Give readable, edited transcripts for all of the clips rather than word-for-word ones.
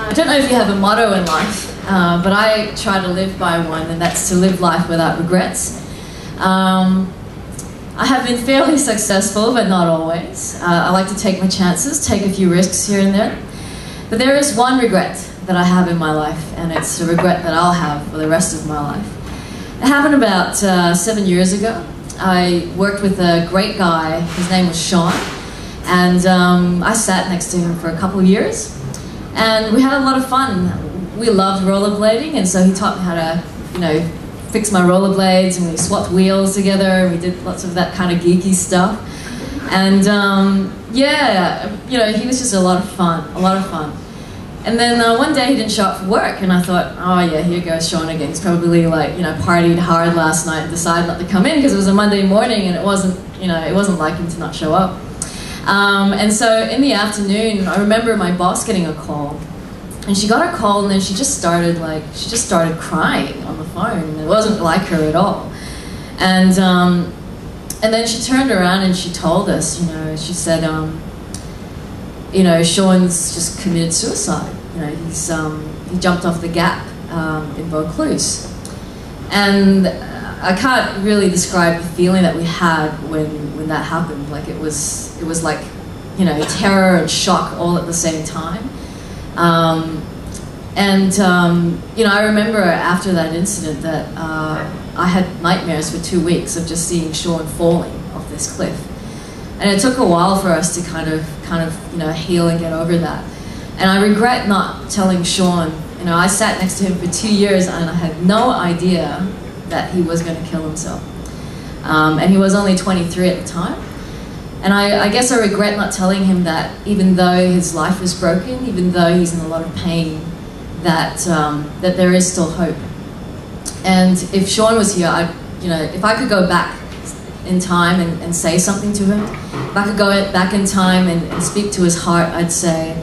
I don't know if you have a motto in life, but I try to live by one, and that's to live life without regrets. I have been fairly successful, but not always. I like to take my chances, take a few risks here and there. But there is one regret that I have in my life, and it's a regret that I'll have for the rest of my life. It happened about 7 years ago. I worked with a great guy, his name was Sean, and I sat next to him for a couple of years, and we had a lot of fun. We loved rollerblading, and so he taught me how to, fix my rollerblades, and we swapped wheels together, and we did lots of that kind of geeky stuff. And yeah, he was just a lot of fun, And then one day he didn't show up for work, and I thought, oh yeah, here goes Sean again. He's probably like, partied hard last night and decided not to come in because it was a Monday morning, and it wasn't like him to not show up. And so in the afternoon, I remember my boss getting a call. And she got a call, and then she just started crying on the phone, and it wasn't like her at all. And then she turned around and she told us, she said, Sean's just committed suicide. He jumped off the gap in Vaucluse. And I can't really describe the feeling that we had when that happened. Like it was like, terror and shock all at the same time. I remember after that incident that I had nightmares for 2 weeks of just seeing Sean falling off this cliff. And it took a while for us to kind of heal and get over that. And I regret not telling Sean. I sat next to him for 2 years, and I had no idea that he was going to kill himself. And he was only 23 at the time. And I guess I regret not telling him that even though his life was broken, even though he's in a lot of pain, that there is still hope. And if Sean was here, if I could go back in time and say something to him, if I could go back in time and speak to his heart, I'd say,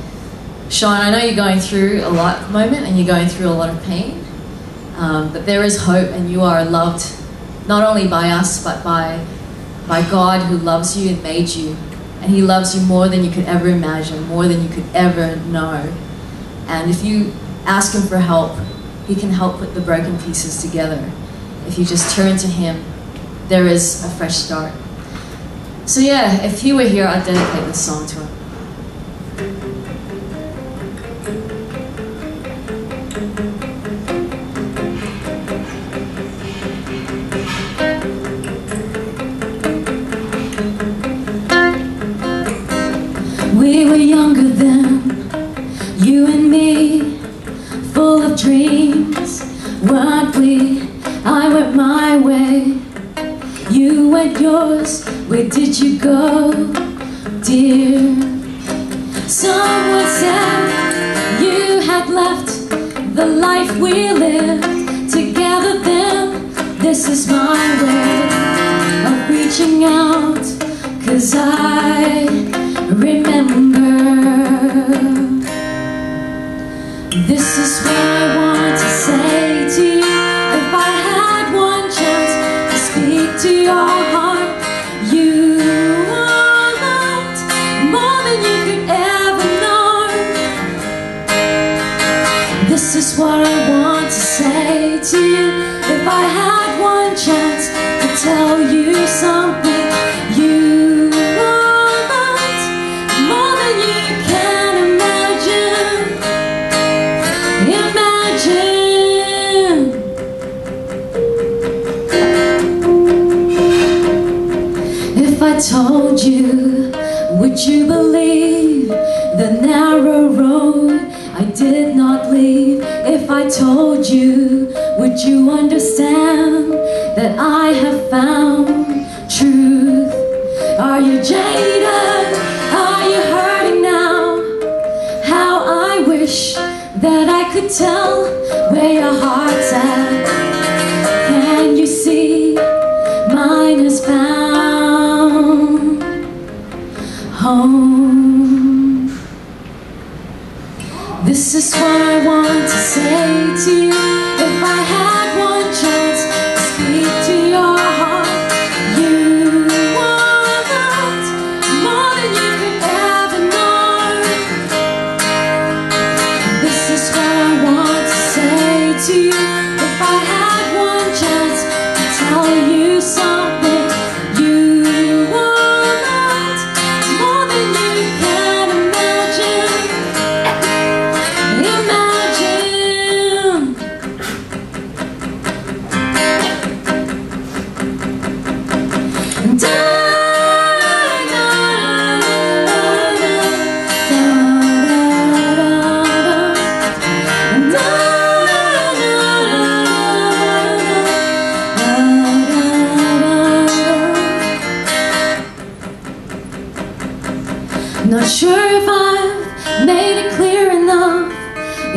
Sean, I know you're going through a lot at the moment, and you're going through a lot of pain, but there is hope, and you are loved not only by us, but by God, who loves you and made you. And he loves you more than you could ever imagine, more than you could ever know. And if you ask him for help, he can help put the broken pieces together. If you just turn to him, there is a fresh start. So yeah, if he were here, I'd dedicate this song to him. We were younger then, you and me, full of dreams, weren't we? I went my way, you went yours. Where did you go, dear? Someone said you had left the life we lived together then. This is my way of reaching out, 'cause I remember. This is what I want to say to you. If I had one chance to speak to your heart, you are loved more than you could ever know. This is what I want to say to you. If I had one chance to tell you something, you are loved more than you can imagine. Imagine. If I told you, would you believe the narrow road I did not leave? If I told you, would you understand that I have found truth? Are you jaded? Are you hurting now? How I wish that I could tell where your heart's at. Can you see mine has found home? This is what I want to say to you. If I had one chance to speak to your heart, you are loved more than you could ever know. This is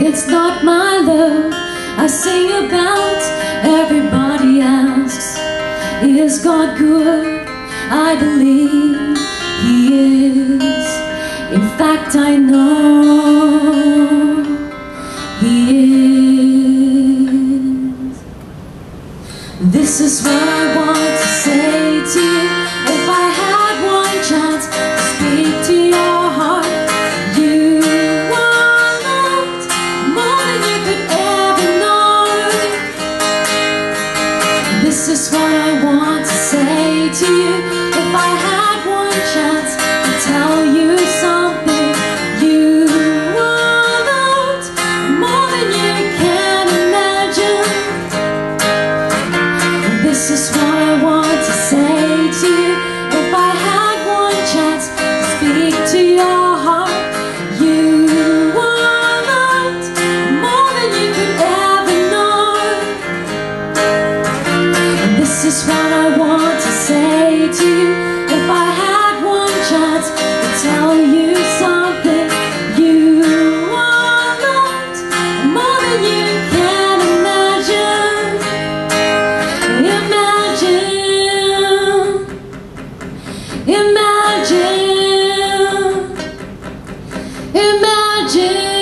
it's not my love I sing about. Everybody asks, is God good? I believe He is. In fact, I know He is. This is what I want to say to you. If I had one chance to speak to your heart, you are loved more than you could ever know. This is what I want to say to you. If I had one chance to tell you something, you are loved more than you can imagine. This is what I want to say to you. If I had one chance to speak to your heart, you are loved more than you could ever know. This is what I want to say to you. If I had one chance to tell you something, you are loved more than you can imagine. Imagine, imagine, imagine.